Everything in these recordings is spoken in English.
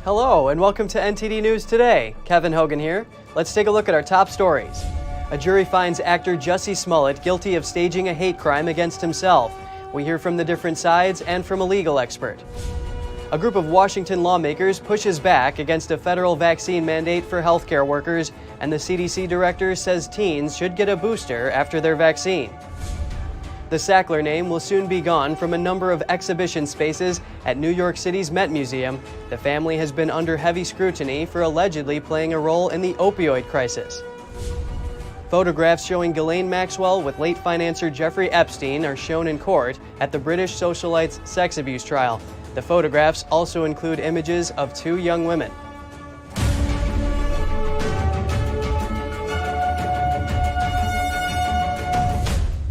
Hello and welcome to NTD News Today. Kevin Hogan here. Let's take a look at our top stories. A jury finds actor Jussie Smollett guilty of staging a hate crime against himself. We hear from the different sides and from a legal expert. A group of Washington lawmakers pushes back against a federal vaccine mandate for healthcare workers, and the CDC director says teens should get a booster after their vaccine. The Sackler name will soon be gone from a number of exhibition spaces at New York City's Met Museum. The family has been under heavy scrutiny for allegedly playing a role in the opioid crisis. Photographs showing Ghislaine Maxwell with late financier Jeffrey Epstein are shown in court at the British socialite's sex abuse trial. The photographs also include images of two young women.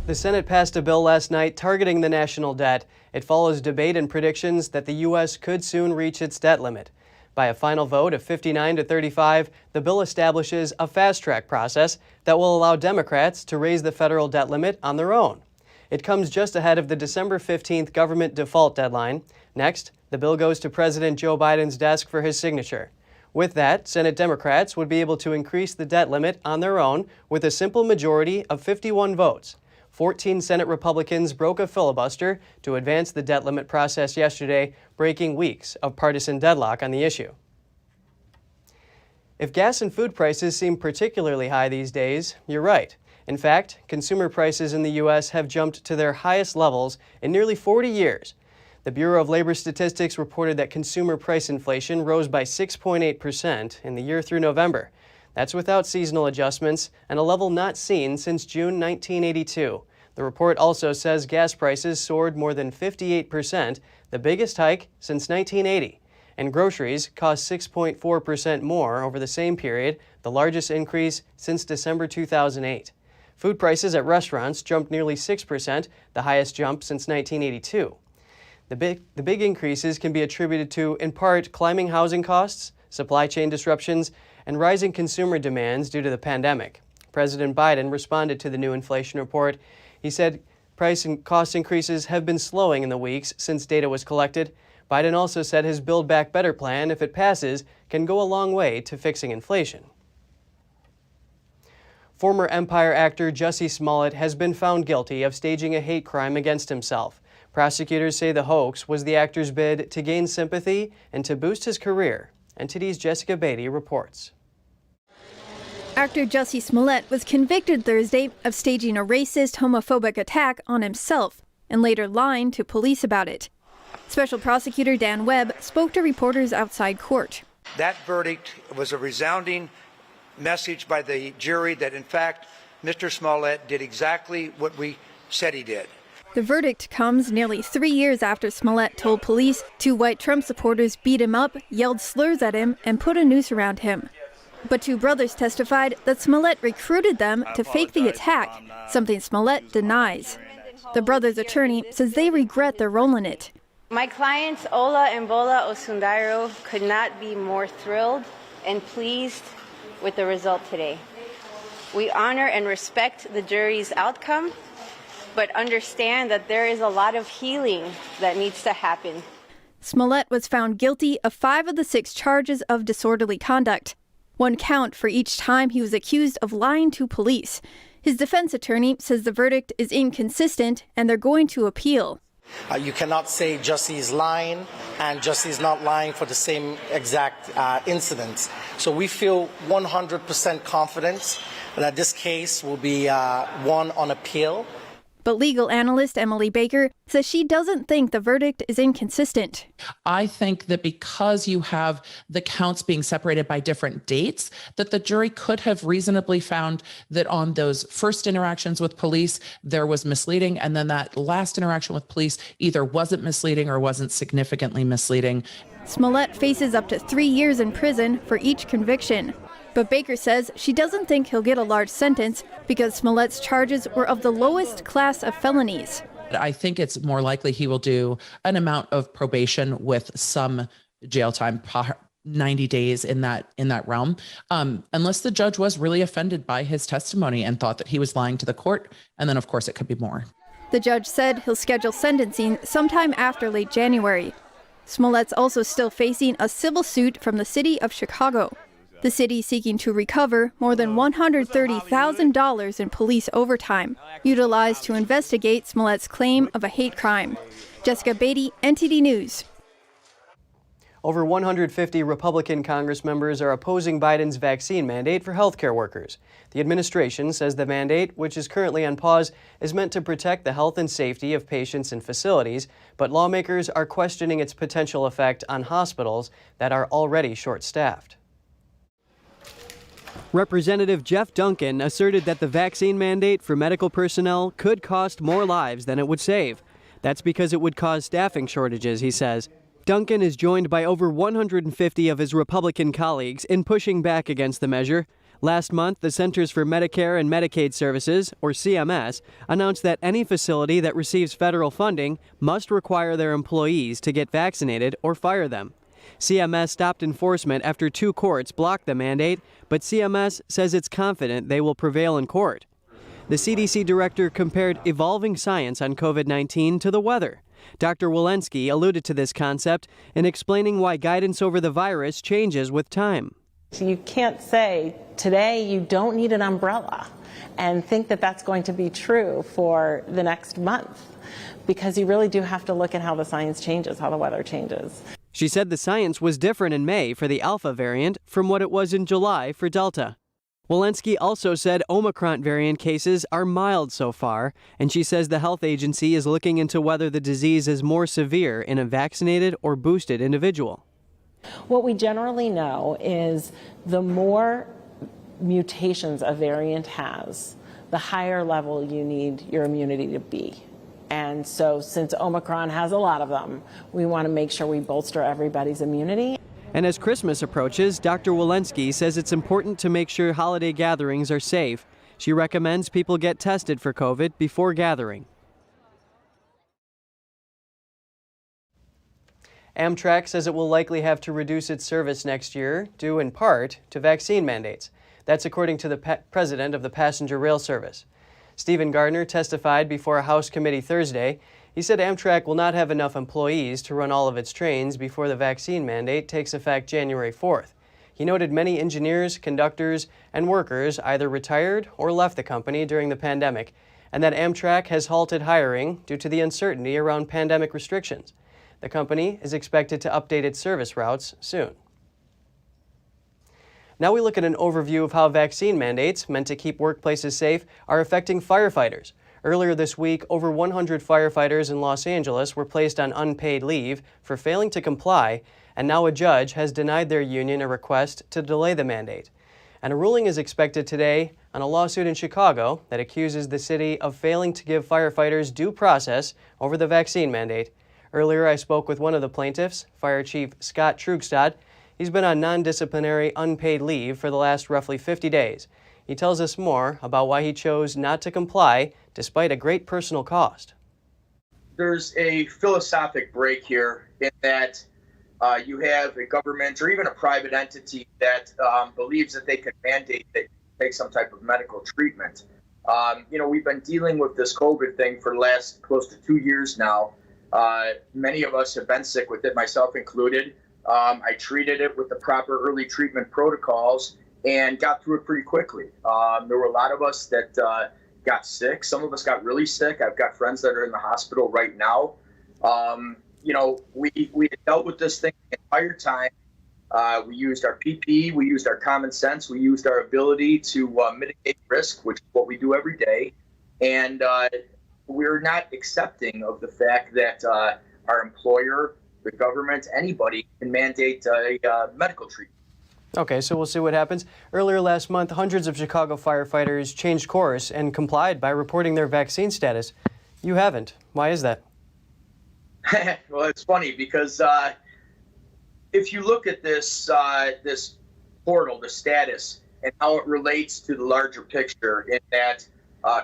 The Senate passed a bill last night targeting the national debt. It follows debate and predictions that the U.S. could soon reach its debt limit. By a final vote of 59 to 35, the bill establishes a fast-track process that will allow Democrats to raise the federal debt limit on their own. It comes just ahead of the December 15th government default deadline. Next, the bill goes to President Joe Biden's desk for his signature. With that, Senate Democrats would be able to increase the debt limit on their own with a simple majority of 51 votes. 14 Senate Republicans broke a filibuster to advance the debt limit process yesterday, breaking weeks of partisan deadlock on the issue. If gas and food prices seem particularly high these days, you're right. In fact, consumer prices in the U.S. have jumped to their highest levels in nearly 40 years. The Bureau of Labor Statistics reported that consumer price inflation rose by 6.8% in the year through November. That's without seasonal adjustments and a level not seen since June 1982. The report also says gas prices soared more than 58%, the biggest hike since 1980. And groceries cost 6.4% more over the same period, the largest increase since December 2008. Food prices at restaurants jumped nearly 6%, the highest jump since 1982. The big increases can be attributed to, in part, climbing housing costs, supply chain disruptions, and rising consumer demands due to the pandemic. President Biden responded to the new inflation report. He said price and cost increases have been slowing in the weeks since data was collected. Biden also said his Build Back Better plan, if it passes, can go a long way to fixing inflation. Former Empire actor Jussie Smollett has been found guilty of staging a hate crime against himself. Prosecutors say the hoax was the actor's bid to gain sympathy and to boost his career. NTD's Jessica Beatty reports. Actor Jussie Smollett was convicted Thursday of staging a racist, homophobic attack on himself and later lying to police about it. Special Prosecutor Dan Webb spoke to reporters outside court. That verdict was a resounding message by the jury that, in fact, Mr. Smollett did exactly what we said he did. The verdict comes nearly 3 years after Smollett told police two white Trump supporters beat him up, yelled slurs at him, and put a noose around him. But two brothers testified that Smollett recruited them to fake the attack, something Smollett denies. The brothers' attorney says they regret their role in it. My clients Ola and Bola Osundaro could not be more thrilled and pleased with the result today. We honor and respect the jury's outcome, but understand that there is a lot of healing that needs to happen. Smollett was found guilty of 5 of the 6 charges of disorderly conduct, 1 count for each time he was accused of lying to police. His defense attorney says the verdict is inconsistent and they're going to appeal. You cannot say Jussie's lying and Jussie's not lying for the same exact incidents. So we feel 100% confident that this case will be won on appeal. But legal analyst Emily Baker says she doesn't think the verdict is inconsistent. I think that because you have the counts being separated by different dates, that the jury could have reasonably found that on those first interactions with police, there was misleading, and then that last interaction with police either wasn't misleading or wasn't significantly misleading. Smollett faces up to 3 years in prison for each conviction. But Baker says she doesn't think he'll get a large sentence because Smollett's charges were of the lowest class of felonies. I think it's more likely he will do an amount of probation with some jail time, 90 days in that realm, unless the judge was really offended by his testimony and thought that he was lying to the court. And then, of course, it could be more. The judge said he'll schedule sentencing sometime after late January. Smollett's also still facing a civil suit from the city of Chicago. The city seeking to recover more than $130,000 in police overtime, utilized to investigate Smollett's claim of a hate crime. Jessica Beatty, NTD News. Over 150 Republican Congress members are opposing Biden's vaccine mandate for healthcare workers. The administration says the mandate, which is currently on pause, is meant to protect the health and safety of patients and facilities, but lawmakers are questioning its potential effect on hospitals that are already short-staffed. Representative Jeff Duncan asserted that the vaccine mandate for medical personnel could cost more lives than it would save. That's because it would cause staffing shortages, he says. Duncan is joined by over 150 of his Republican colleagues in pushing back against the measure. Last month, the Centers for Medicare and Medicaid Services, or CMS, announced that any facility that receives federal funding must require their employees to get vaccinated or fire them. CMS stopped enforcement after 2 courts blocked the mandate, but CMS says it's confident they will prevail in court. The CDC director compared evolving science on COVID-19 to the weather. Dr. Walensky alluded to this concept in explaining why guidance over the virus changes with time. So you can't say today you don't need an umbrella and think that that's going to be true for the next month, because you really do have to look at how the science changes, how the weather changes. She said the science was different in May for the Alpha variant from what it was in July for Delta. Walensky also said Omicron variant cases are mild so far, and she says the health agency is looking into whether the disease is more severe in a vaccinated or boosted individual. What we generally know is the more mutations a variant has, the higher level you need your immunity to be. And so since Omicron has a lot of them, we want to make sure we bolster everybody's immunity. And as Christmas approaches, Dr. Walensky says it's important to make sure holiday gatherings are safe. She recommends people get tested for COVID before gathering. Amtrak says it will likely have to reduce its service next year, due in part to vaccine mandates. That's according to the president of the passenger rail service. Stephen Gardner testified before a House committee Thursday. He said Amtrak will not have enough employees to run all of its trains before the vaccine mandate takes effect January 4th. He noted many engineers, conductors, and workers either retired or left the company during the pandemic, and that Amtrak has halted hiring due to the uncertainty around pandemic restrictions. The company is expected to update its service routes soon. Now we look at an overview of how vaccine mandates, meant to keep workplaces safe, are affecting firefighters. Earlier this week, over 100 firefighters in Los Angeles were placed on unpaid leave for failing to comply, and now a judge has denied their union a request to delay the mandate. And a ruling is expected today on a lawsuit in Chicago that accuses the city of failing to give firefighters due process over the vaccine mandate. Earlier, I spoke with one of the plaintiffs, Fire Chief Scott Trugstad. He's been on non-disciplinary unpaid leave for the last roughly 50 days. He tells us more about why he chose not to comply despite a great personal cost. There's a philosophic break here in that you have a government or even a private entity that believes that they can mandate that you take some type of medical treatment. We've been dealing with this COVID thing for the last close to 2 years now. Many of us have been sick with it, myself included. I treated it with the proper early treatment protocols and got through it pretty quickly. There were a lot of us that got sick. Some of us got really sick. I've got friends that are in the hospital right now. We had dealt with this thing the entire time. We used our PPE, we used our common sense, we used our ability to mitigate risk, which is what we do every day. And we're not accepting of the fact that our employer, the government, anybody can mandate a medical treatment. Okay, so we'll see what happens. Earlier last month, hundreds of Chicago firefighters changed course and complied by reporting their vaccine status. You haven't. Why is that? Well, it's funny because if you look at this this portal, the status, and how it relates to the larger picture, in that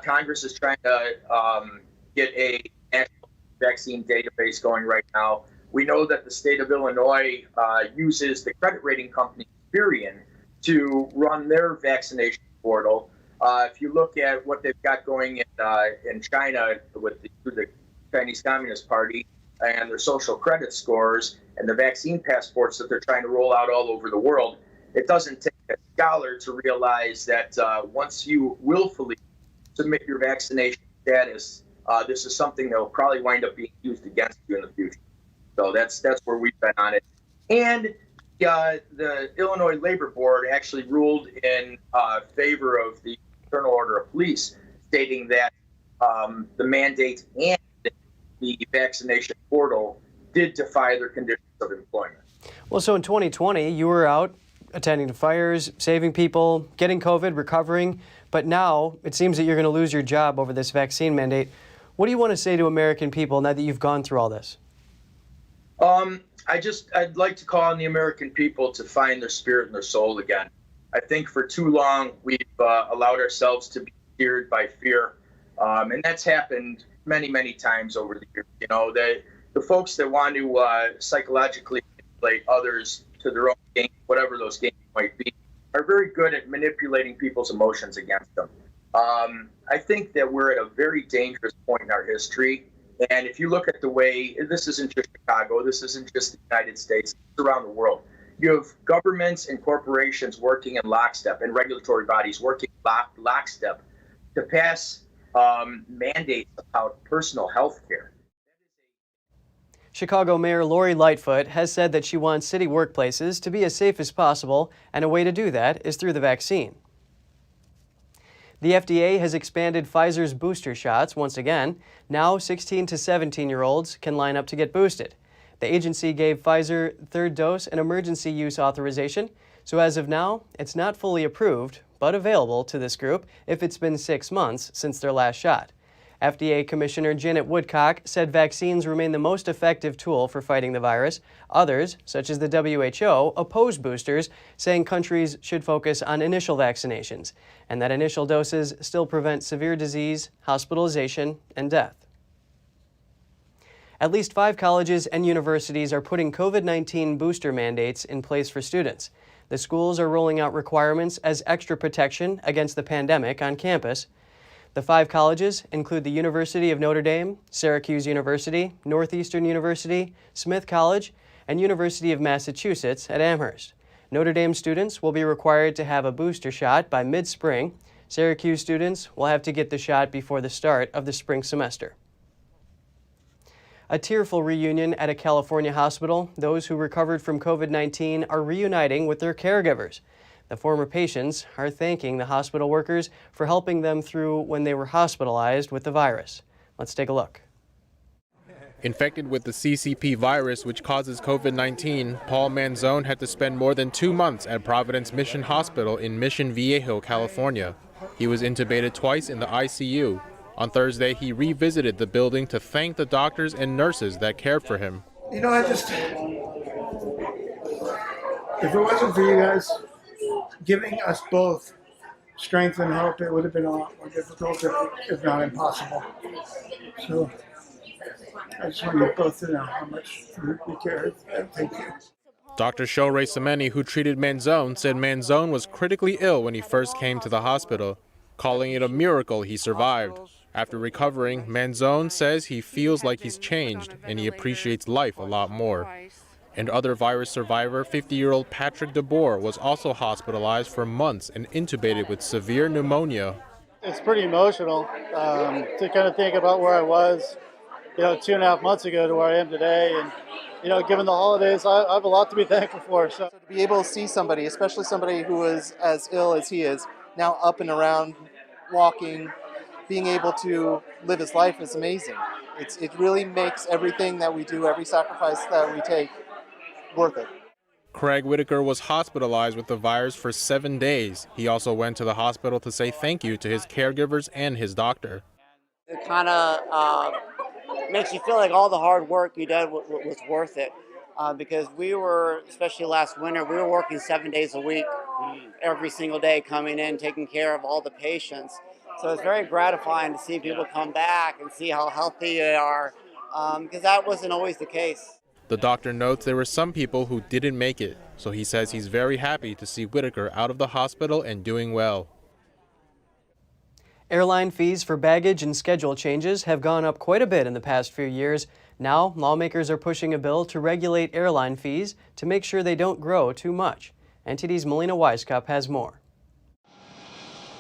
Congress is trying to get a national vaccine database going right now. We know that the state of Illinois uses the credit rating company Experian to run their vaccination portal. If you look at what they've got going in China with the Chinese Communist Party and their social credit scores, and the vaccine passports that they're trying to roll out all over the world, it doesn't take a scholar to realize that once you willfully submit your vaccination status, this is something that will probably wind up being used against you in the future. So that's where we've been on it. And the Illinois Labor Board actually ruled in favor of the Internal Order of Police, stating that the mandate and the vaccination portal did defy their conditions of employment. Well, so in 2020, you were out attending to fires, saving people, getting COVID, recovering, but now it seems that you're going to lose your job over this vaccine mandate. What do you want to say to American people now that you've gone through all this? I'd like to call on the American people to find their spirit and their soul again. I think for too long we've allowed ourselves to be steered by fear, and that's happened many, many times over the years. You know, the folks that want to psychologically manipulate others to their own gain, whatever those gains might be, are very good at manipulating people's emotions against them. I think that we're at a very dangerous point in our history. And if you look at the way, this isn't just Chicago, this isn't just the United States, it's around the world. You have governments and corporations working in lockstep and regulatory bodies working lockstep to pass mandates about personal health care. Chicago Mayor Lori Lightfoot has said that she wants city workplaces to be as safe as possible, and a way to do that is through the vaccine. The FDA has expanded Pfizer's booster shots once again. Now 16 to 17-year-olds can line up to get boosted. The agency gave Pfizer third dose an emergency use authorization, so as of now, it's not fully approved, but available to this group if it's been 6 months since their last shot. FDA Commissioner Janet Woodcock said vaccines remain the most effective tool for fighting the virus. Others, such as the WHO, oppose boosters, saying countries should focus on initial vaccinations, and that initial doses still prevent severe disease, hospitalization, and death. At least 5 colleges and universities are putting COVID-19 booster mandates in place for students. The schools are rolling out requirements as extra protection against the pandemic on campus. The 5 colleges include the University of Notre Dame, Syracuse University, Northeastern University, Smith College, and University of Massachusetts at Amherst. Notre Dame students will be required to have a booster shot by mid-spring. Syracuse students will have to get the shot before the start of the spring semester. A tearful reunion at a California hospital. Those who recovered from COVID-19 are reuniting with their caregivers. The former patients are thanking the hospital workers for helping them through when they were hospitalized with the virus. Let's take a look. Infected with the CCP virus, which causes COVID-19, Paul Manzone had to spend more than 2 months at Providence Mission Hospital in Mission Viejo, California. He was intubated twice in the ICU. On Thursday, he revisited the building to thank the doctors and nurses that cared for him. You know, if it wasn't for you guys giving us both strength and hope, it would have been a lot more difficult, if not impossible. So I just want you both to know how much you care. Thank you. Dr. Shorey Semeni, who treated Manzone, said Manzone was critically ill when he first came to the hospital, calling it a miracle he survived. After recovering, Manzone says he feels like he's changed and he appreciates life a lot more. And other virus survivor, 50-year-old Patrick DeBoer, was also hospitalized for months and intubated with severe pneumonia. It's pretty emotional to kind of think about where I was, 2.5 months ago to where I am today. And, given the holidays, I have a lot to be thankful for. So to be able to see somebody, especially somebody who is as ill as he is, now up and around, walking, being able to live his life is amazing. It really makes everything that we do, every sacrifice that we take, worth it. Craig Whitaker was hospitalized with the virus for 7 days. He also went to the hospital to say thank you to his caregivers and his doctor. It kind of makes you feel like all the hard work you did was worth it. Because we were, especially last winter, we were working 7 days a week, every single day, coming in, taking care of all the patients. So it's very gratifying to see people come back and see how healthy they are, because that wasn't always the case. The doctor notes there were some people who didn't make it, so he says he's very happy to see Whitaker out of the hospital and doing well. Airline fees for baggage and schedule changes have gone up quite a bit in the past few years. Now, lawmakers are pushing a bill to regulate airline fees to make sure they don't grow too much. NTD's Melina Weisskopf has more.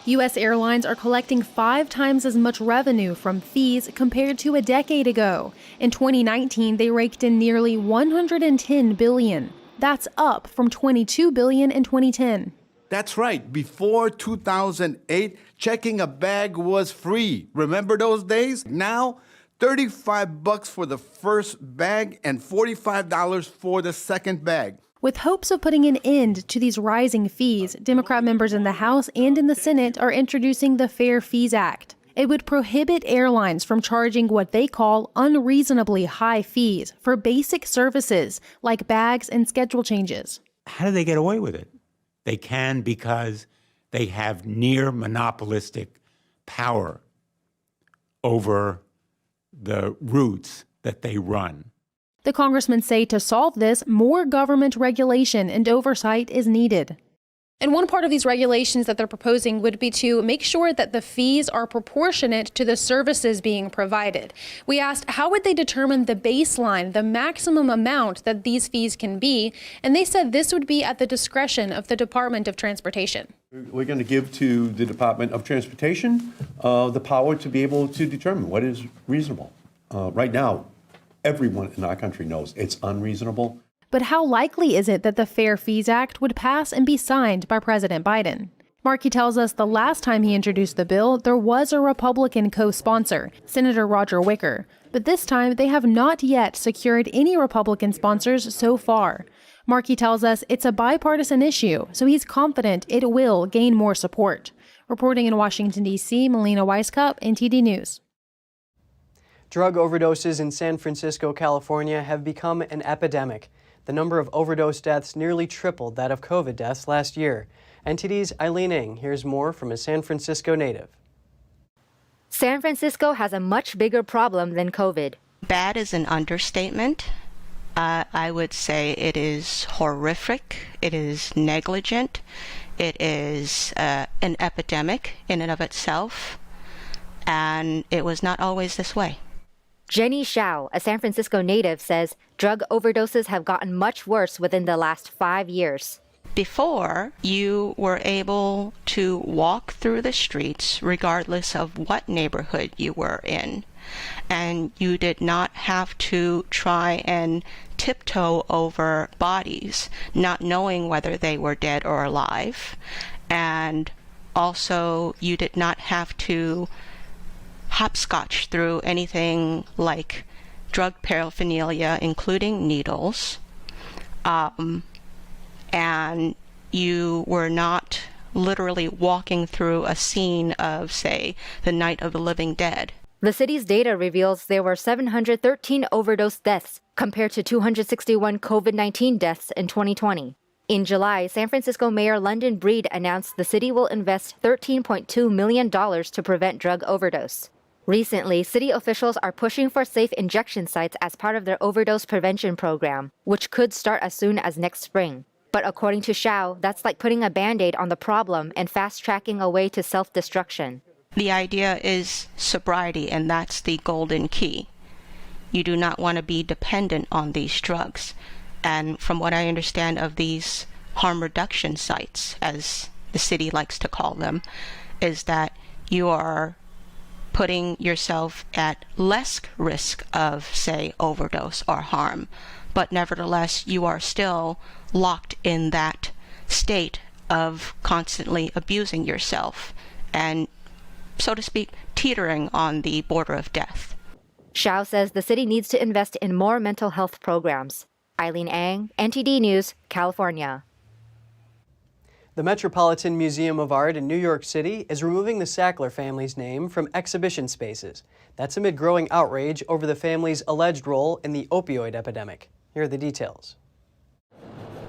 U.S. airlines are collecting 5 times as much revenue from fees compared to a decade ago. In 2019, they raked in nearly $110 billion. That's up from $22 billion in 2010. That's right. Before 2008, checking a bag was free. Remember those days? Now, $35 for the first bag and $45 for the second bag. With hopes of putting an end to these rising fees, Democrat members in the House and in the Senate are introducing the Fair Fees Act. It would prohibit airlines from charging what they call unreasonably high fees for basic services like bags and schedule changes. How do they get away with it? They can because they have near monopolistic power over the routes that they run. The congressmen say to solve this, more government regulation and oversight is needed. And one part of these regulations that they're proposing would be to make sure that the fees are proportionate to the services being provided. We asked how would they determine the baseline, the maximum amount that these fees can be, and they said this would be at the discretion of the Department of Transportation. We're going to give to the Department of Transportation the power to be able to determine what is reasonable. Right now, everyone in our country knows it's unreasonable. But how likely is it that the Fair Fees Act would pass and be signed by President Biden? Markey tells us the last time he introduced the bill, there was a Republican co-sponsor, Senator Roger Wicker. But this time, they have not yet secured any Republican sponsors so far. Markey tells us it's a bipartisan issue, so he's confident it will gain more support. Reporting in Washington, D.C., Melina Weisskopf, NTD News. Drug overdoses in San Francisco, California have become an epidemic. The number of overdose deaths nearly tripled that of COVID deaths last year. NTD's Eileen Ng hears more from a San Francisco native. San Francisco has a much bigger problem than COVID. Bad is an understatement. I would say it is horrific. It is negligent. It is an epidemic in and of itself. And it was not always this way. Jenny Shao, a San Francisco native, says drug overdoses have gotten much worse within the last 5 years. Before, you were able to walk through the streets regardless of what neighborhood you were in. And you did not have to try and tiptoe over bodies, not knowing whether they were dead or alive. And also, you did not have to hopscotch through anything like drug paraphernalia, including needles, and you were not literally walking through a scene of, say, the Night of the Living Dead. The city's data reveals there were 713 overdose deaths compared to 261 COVID-19 deaths in 2020. In July, San Francisco Mayor London Breed announced the city will invest $13.2 million to prevent drug overdose. Recently, city officials are pushing for safe injection sites as part of their overdose prevention program, which could start as soon as next spring. But according to Shao, that's like putting a Band-Aid on the problem and fast-tracking a way to self-destruction. The idea is sobriety, and that's the golden key. You do not want to be dependent on these drugs. And from what I understand of these harm reduction sites, as the city likes to call them, is that you are putting yourself at less risk of, say, overdose or harm. But nevertheless, you are still locked in that state of constantly abusing yourself and, so to speak, teetering on the border of death. Shao says the city needs to invest in more mental health programs. Eileen Ng, NTD News, California. The Metropolitan Museum of Art in New York City is removing the Sackler family's name from exhibition spaces. That's amid growing outrage over the family's alleged role in the opioid epidemic. Here are the details.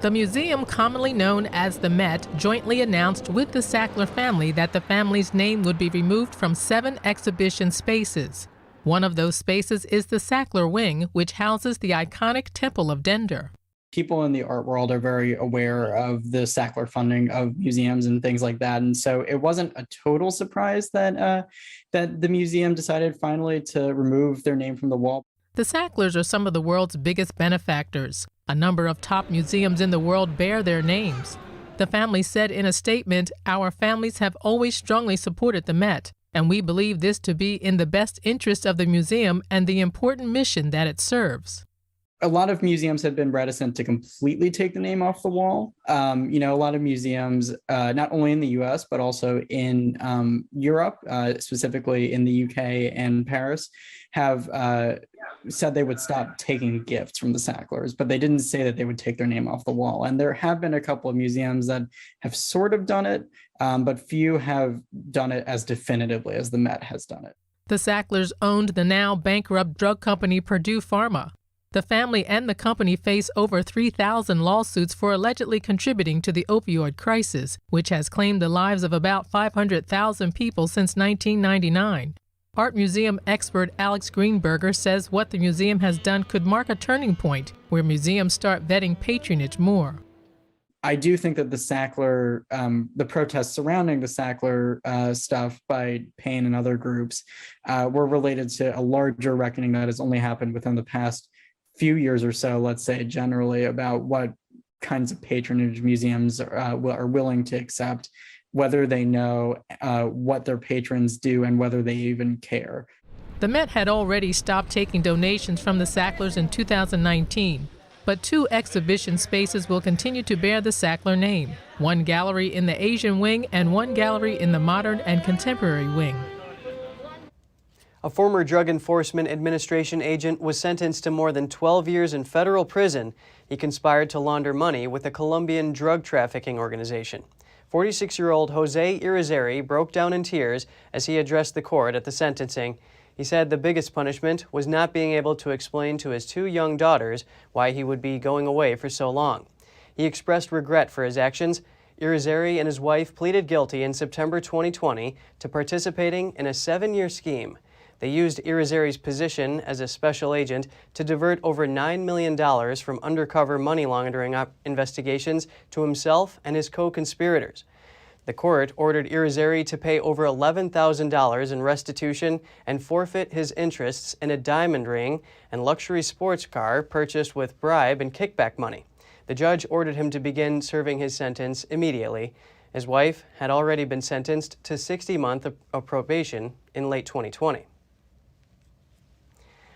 The museum, commonly known as the Met, jointly announced with the Sackler family that the family's name would be removed from 7 exhibition spaces. One of those spaces is the Sackler Wing, which houses the iconic Temple of Dender. People in the art world are very aware of the Sackler funding of museums and things like that. And so it wasn't a total surprise that the museum decided finally to remove their name from the wall. The Sacklers are some of the world's biggest benefactors. A number of top museums in the world bear their names. The family said in a statement, "Our families have always strongly supported the Met, and we believe this to be in the best interest of the museum and the important mission that it serves." A lot of museums have been reticent to completely take the name off the wall. A lot of museums, not only in the US, but also in Europe, specifically in the UK and Paris, have said they would stop taking gifts from the Sacklers, but they didn't say that they would take their name off the wall. And there have been a couple of museums that have sort of done it, but few have done it as definitively as the Met has done it. The Sacklers owned the now bankrupt drug company Purdue Pharma. The family and the company face over 3,000 lawsuits for allegedly contributing to the opioid crisis, which has claimed the lives of about 500,000 people since 1999. Art museum expert Alex Greenberger says what the museum has done could mark a turning point where museums start vetting patronage more. I do think that the Sackler, the protests surrounding the Sackler stuff by Payne and other groups were related to a larger reckoning that has only happened within the past few years or so, let's say, generally about what kinds of patronage museums are willing to accept, whether they know what their patrons do and whether they even care. The Met had already stopped taking donations from the Sacklers in 2019, but 2 exhibition spaces will continue to bear the Sackler name, one gallery in the Asian wing and one gallery in the modern and contemporary wing. A former Drug Enforcement Administration agent was sentenced to more than 12 years in federal prison. He conspired to launder money with a Colombian drug trafficking organization. 46-year-old Jose Irizarry broke down in tears as he addressed the court at the sentencing. He said the biggest punishment was not being able to explain to his 2 young daughters why he would be going away for so long. He expressed regret for his actions. Irizarry and his wife pleaded guilty in September 2020 to participating in a 7-year scheme. They used Irizarry's position as a special agent to divert over $9 million from undercover money laundering investigations to himself and his co-conspirators. The court ordered Irizarry to pay over $11,000 in restitution and forfeit his interests in a diamond ring and luxury sports car purchased with bribe and kickback money. The judge ordered him to begin serving his sentence immediately. His wife had already been sentenced to 60 months of probation in late 2020.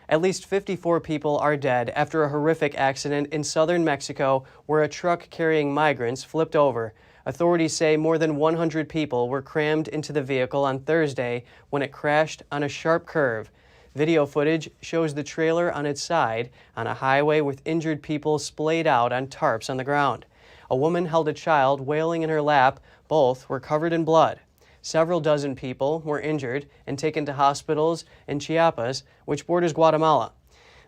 At least 54 people are dead after a horrific accident in southern Mexico where a truck carrying migrants flipped over. Authorities say more than 100 people were crammed into the vehicle on Thursday when it crashed on a sharp curve. Video footage shows the trailer on its side on a highway with injured people splayed out on tarps on the ground. A woman held a child wailing in her lap. Both were covered in blood. Several dozen people were injured and taken to hospitals in Chiapas, which borders Guatemala.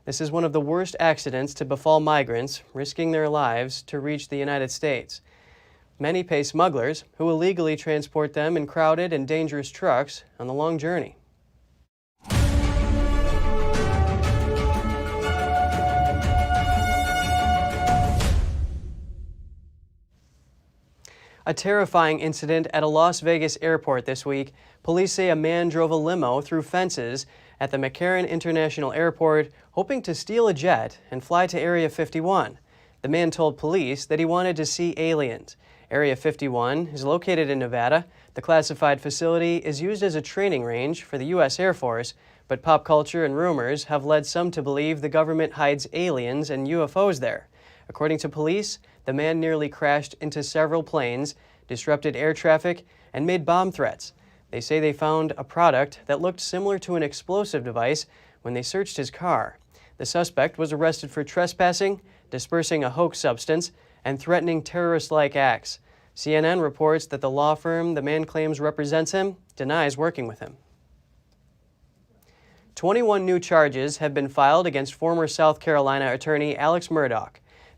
This is one of the worst accidents to befall migrants, risking their lives to reach the United States. Many pay smugglers, who illegally transport them in crowded and dangerous trucks on the long journey. A terrifying incident at a Las Vegas airport this week. Police say a man drove a limo through fences at the McCarran International Airport, hoping to steal a jet and fly to Area 51. The man told police that he wanted to see aliens. Area 51 is located in Nevada. The classified facility is used as a training range for the U.S. Air Force, but pop culture and rumors have led some to believe the government hides aliens and UFOs there. According to police, the man nearly crashed into several planes, disrupted air traffic, and made bomb threats. They say they found a product that looked similar to an explosive device when they searched his car. The suspect was arrested for trespassing, dispersing a hoax substance, and threatening terrorist-like acts. CNN reports that the law firm the man claims represents him denies working with him. 21 new charges have been filed against former South Carolina attorney Alex Merdaugh.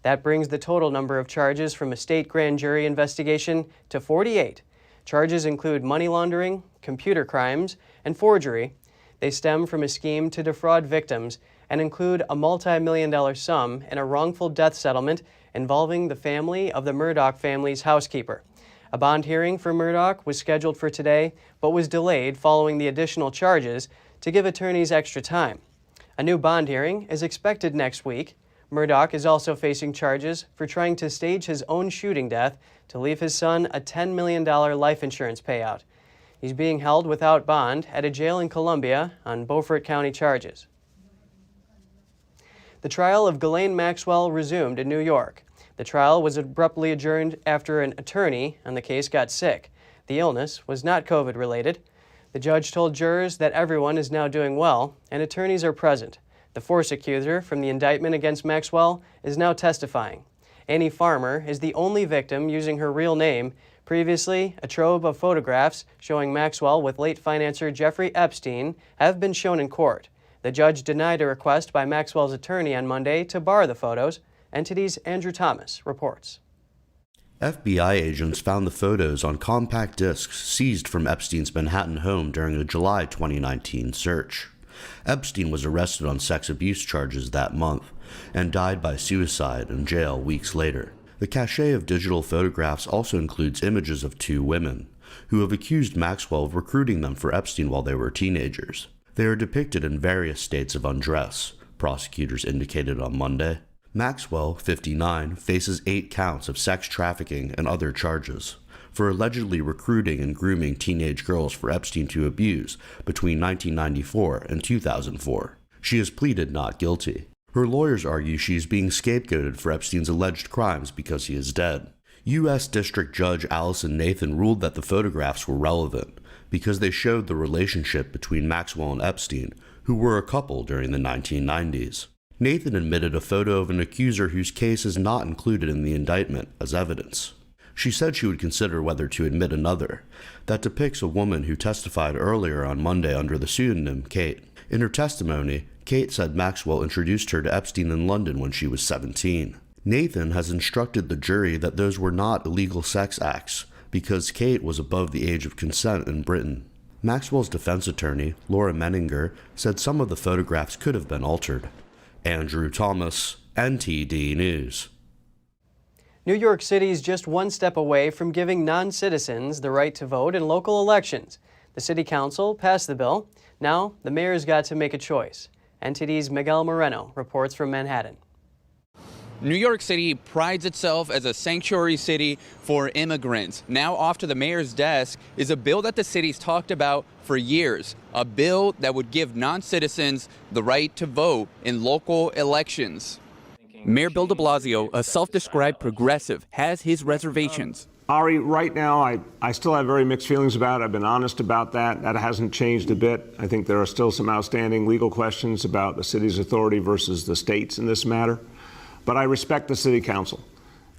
That brings the total number of charges from a state grand jury investigation to 48. Charges include money laundering, computer crimes, and forgery. They stem from a scheme to defraud victims and include a multi-million-dollar sum in a wrongful death settlement involving the family of the Merdaugh family's housekeeper. A bond hearing for Merdaugh was scheduled for today, but was delayed following the additional charges to give attorneys extra time. A new bond hearing is expected next week. Merdaugh is also facing charges for trying to stage his own shooting death to leave his son a $10 million life insurance payout. He's being held without bond at a jail in Columbia on Beaufort County charges. The trial of Ghislaine Maxwell resumed in New York. The trial was abruptly adjourned after an attorney on the case got sick. The illness was not COVID-related. The judge told jurors that everyone is now doing well and attorneys are present. The force accuser from the indictment against Maxwell is now testifying. Annie Farmer is the only victim using her real name. Previously, a trove of photographs showing Maxwell with late financier Jeffrey Epstein have been shown in court. The judge denied a request by Maxwell's attorney on Monday to bar the photos. NTD's Andrew Thomas reports. FBI agents found the photos on compact discs seized from Epstein's Manhattan home during a July 2019 search. Epstein was arrested on sex abuse charges that month and died by suicide in jail weeks later. The cache of digital photographs also includes images of two women who have accused Maxwell of recruiting them for Epstein while they were teenagers. They are depicted in various states of undress, prosecutors indicated on Monday. Maxwell, 59, faces 8 counts of sex trafficking and other charges for allegedly recruiting and grooming teenage girls for Epstein to abuse between 1994 and 2004. She has pleaded not guilty. Her lawyers argue she is being scapegoated for Epstein's alleged crimes because he is dead. U.S. District Judge Allison Nathan ruled that the photographs were relevant because they showed the relationship between Maxwell and Epstein, who were a couple during the 1990s. Nathan admitted a photo of an accuser whose case is not included in the indictment as evidence. She said she would consider whether to admit another that depicts a woman who testified earlier on Monday under the pseudonym Kate. In her testimony, Kate said Maxwell introduced her to Epstein in London when she was 17. Nathan has instructed the jury that those were not illegal sex acts because Kate was above the age of consent in Britain. Maxwell's defense attorney, Laura Menninger, said some of the photographs could have been altered. Andrew Thomas, NTD News. New York City is just one step away from giving non-citizens the right to vote in local elections. The City Council passed the bill. Now, the mayor's got to make a choice. NTD's Miguel Moreno reports from Manhattan. New York City prides itself as a sanctuary city for immigrants. Now off to the mayor's desk is a bill that the city's talked about for years, a bill that would give non-citizens the right to vote in local elections. Mayor Bill de Blasio, a self-described progressive, has his reservations. Ari, right now, I still have very mixed feelings about it. I've been honest about that. That hasn't changed a bit. I think there are still some outstanding legal questions about the city's authority versus the state's in this matter. But I respect the city council.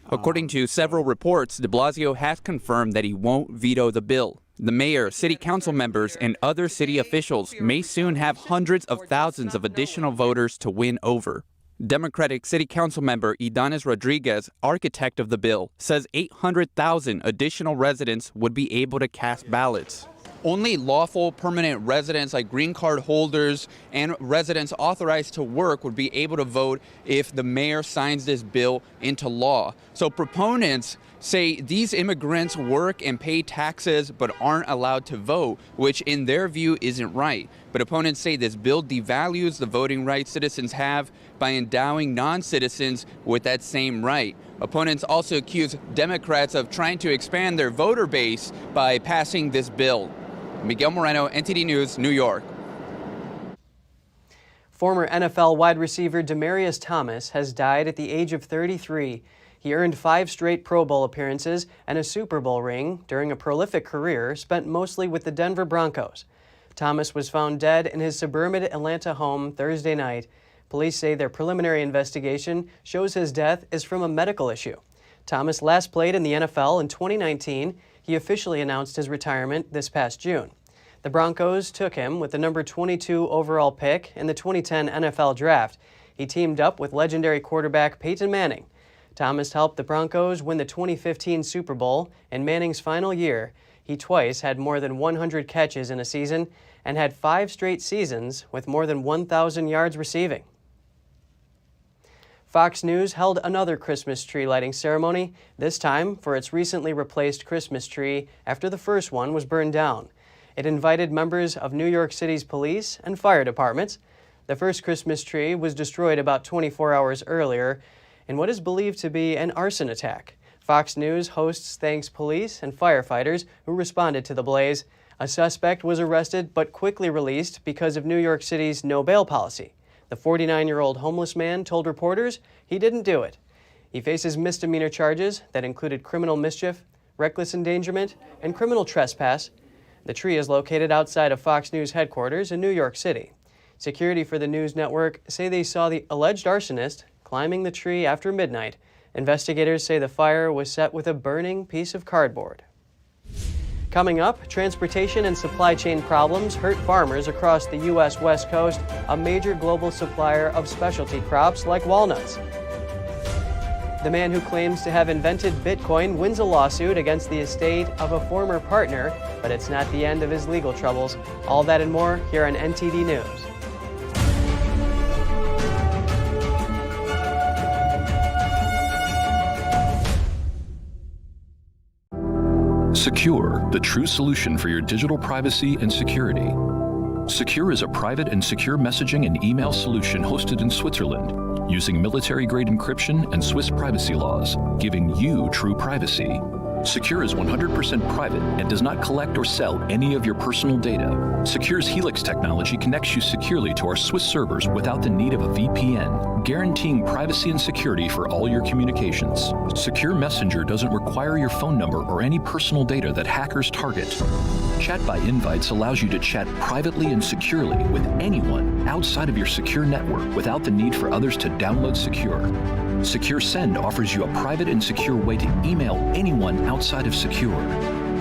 According to several reports, de Blasio has confirmed that he won't veto the bill. The mayor, city council members, and other city officials may soon have hundreds of thousands of additional voters to win over. Democratic City Council member Idanis Rodriguez, architect of the bill, says 800,000 additional residents would be able to cast ballots. Only lawful permanent residents like green card holders and residents authorized to work would be able to vote if the mayor signs this bill into law. So proponents say these immigrants work and pay taxes but aren't allowed to vote, which in their view isn't right. But opponents say this bill devalues the voting rights citizens have by endowing non-citizens with that same right. Opponents also accuse Democrats of trying to expand their voter base by passing this bill. Miguel Moreno, NTD News, New York. Former NFL wide receiver Demaryius Thomas has died at the age of 33. He earned 5 straight Pro Bowl appearances and a Super Bowl ring during a prolific career spent mostly with the Denver Broncos. Thomas was found dead in his suburban Atlanta home Thursday night. Police say their preliminary investigation shows his death is from a medical issue. Thomas last played in the NFL in 2019. He officially announced his retirement this past June. The Broncos took him with the number 22 overall pick in the 2010 NFL Draft. He teamed up with legendary quarterback Peyton Manning. Thomas helped the Broncos win the 2015 Super Bowl in Manning's final year. He twice had more than 100 catches in a season and had 5 straight seasons with more than 1,000 yards receiving. Fox News held another Christmas tree lighting ceremony, this time for its recently replaced Christmas tree after the first one was burned down. It invited members of New York City's police and fire departments. The first Christmas tree was destroyed about 24 hours earlier in what is believed to be an arson attack. Fox News hosts thanks police and firefighters who responded to the blaze. A suspect was arrested but quickly released because of New York City's no bail policy. The 49-year-old homeless man told reporters he didn't do it. He faces misdemeanor charges that included criminal mischief, reckless endangerment, and criminal trespass. The tree is located outside of Fox News headquarters in New York City. Security for the news network say they saw the alleged arsonist climbing the tree after midnight. Investigators say the fire was set with a burning piece of cardboard. Coming up, transportation and supply chain problems hurt farmers across the U.S. West Coast, a major global supplier of specialty crops like walnuts. The man who claims to have invented Bitcoin wins a lawsuit against the estate of a former partner, but it's not the end of his legal troubles. All that and more here on NTD News. Secure, the true solution for your digital privacy and security. Secure is a private and secure messaging and email solution hosted in Switzerland, using military-grade encryption and Swiss privacy laws, giving you true privacy. Secure is 100% private and does not collect or sell any of your personal data. Secure's Helix technology connects you securely to our Swiss servers without the need of a VPN, guaranteeing privacy and security for all your communications. Secure Messenger doesn't require your phone number or any personal data that hackers target. Chat by Invites allows you to chat privately and securely with anyone outside of your secure network without the need for others to download Secure. Secure Send offers you a private and secure way to email anyone outside of Secure.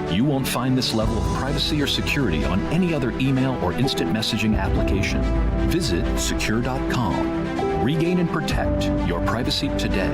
You won't find this level of privacy or security on any other email or instant messaging application. Visit secure.com. Regain and protect your privacy today.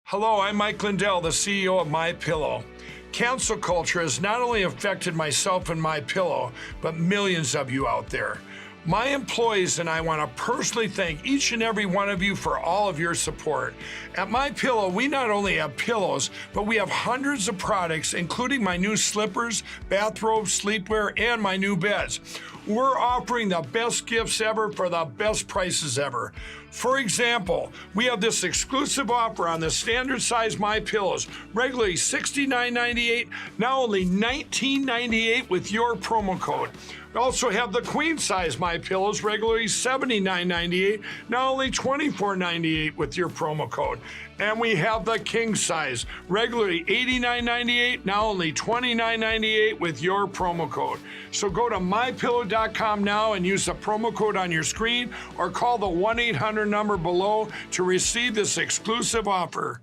Hello, I'm Mike Lindell, the CEO of MyPillow. Cancel culture has not only affected myself and MyPillow, but millions of you out there. My employees and I want to personally thank each and every one of you for all of your support. At MyPillow, we not only have pillows, but we have hundreds of products, including my new slippers, bathrobes, sleepwear, and my new beds. We're offering the best gifts ever for the best prices ever. For example, we have this exclusive offer on the standard size MyPillows, regularly $69.98, now only $19.98 with your promo code. We also have the queen size MyPillows, regularly $79.98, now only $24.98 with your promo code. And we have the king size, regularly $89.98, now only $29.98 with your promo code. So go to mypillow.com now and use the promo code on your screen or call the 1-800 number below to receive this exclusive offer.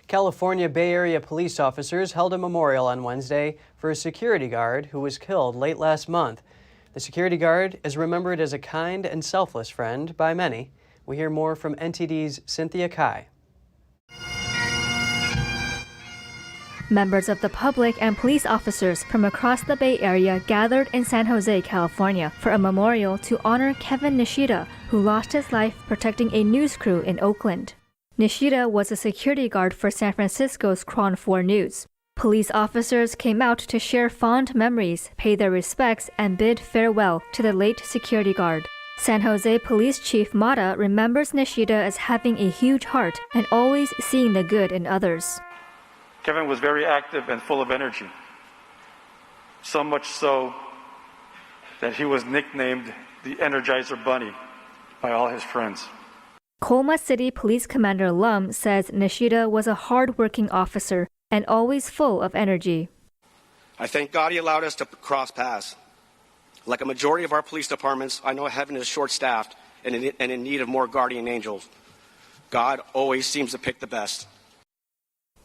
California Bay Area police officers held a memorial on Wednesday for a security guard who was killed late last month. The security guard is remembered as a kind and selfless friend by many. We hear more from NTD's Cynthia Kai. Members of the public and police officers from across the Bay Area gathered in San Jose, California for a memorial to honor Kevin Nishida, who lost his life protecting a news crew in Oakland. Nishida was a security guard for San Francisco's KRON 4 News. Police officers came out to share fond memories, pay their respects, and bid farewell to the late security guard. San Jose Police Chief Mata remembers Nishida as having a huge heart and always seeing the good in others. Kevin was very active and full of energy. So much so that he was nicknamed the Energizer Bunny by all his friends. Colma City Police Commander Lum says Nishida was a hard-working officer and always full of energy. I thank God he allowed us to cross paths. Like a majority of our police departments, I know heaven is short-staffed and in need of more guardian angels. God always seems to pick the best.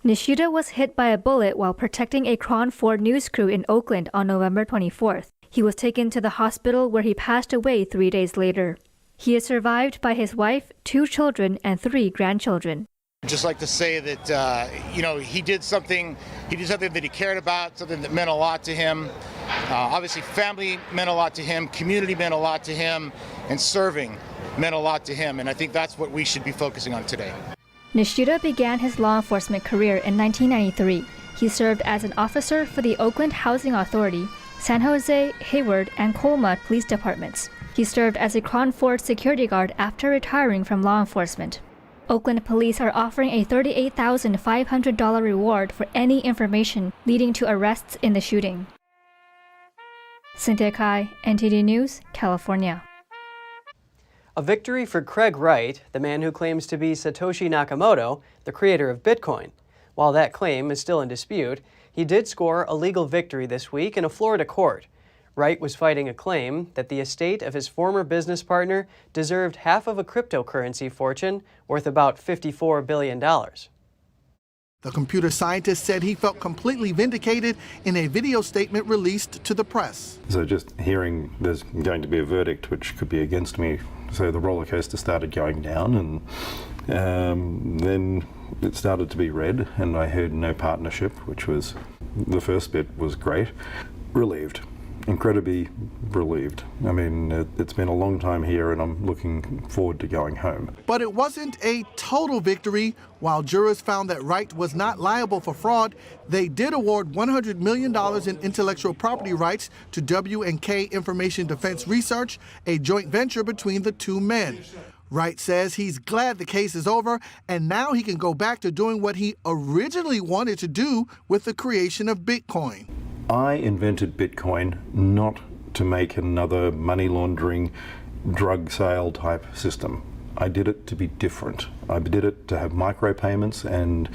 Nishida was hit by a bullet while protecting a KRON 4 news crew in Oakland on November 24th. He was taken to the hospital where he passed away 3 days later. He is survived by his wife, 2 children, and 3 grandchildren. I'd just like to say that, he did something that he cared about, something that meant a lot to him. Obviously, family meant a lot to him, community meant a lot to him, and serving meant a lot to him, and I think that's what we should be focusing on today. Nishida began his law enforcement career in 1993. He served as an officer for the Oakland Housing Authority, San Jose, Hayward, and Colma police departments. He served as a Cron Ford security guard after retiring from law enforcement. Oakland police are offering a $38,500 reward for any information leading to arrests in the shooting. Cynthia Kai, NTD News, California. A victory for Craig Wright, the man who claims to be Satoshi Nakamoto, the creator of Bitcoin. While that claim is still in dispute, he did score a legal victory this week in a Florida court. Wright was fighting a claim that the estate of his former business partner deserved half of a cryptocurrency fortune worth about $54 billion. The computer scientist said he felt completely vindicated in a video statement released to the press. So just hearing there's going to be a verdict which could be against me, so the roller coaster started going down, and then it started to be read, and I heard no partnership, which was, the first bit was great. Relieved. Incredibly relieved. I mean, it's been a long time here and I'm looking forward to going home. But it wasn't a total victory. While jurors found that Wright was not liable for fraud, they did award $100 million in intellectual property rights to W&K Information Defense Research, a joint venture between the two men. Wright says he's glad the case is over and now he can go back to doing what he originally wanted to do with the creation of Bitcoin. I invented Bitcoin not to make another money laundering, drug sale type system. I did it to be different. I did it to have micropayments and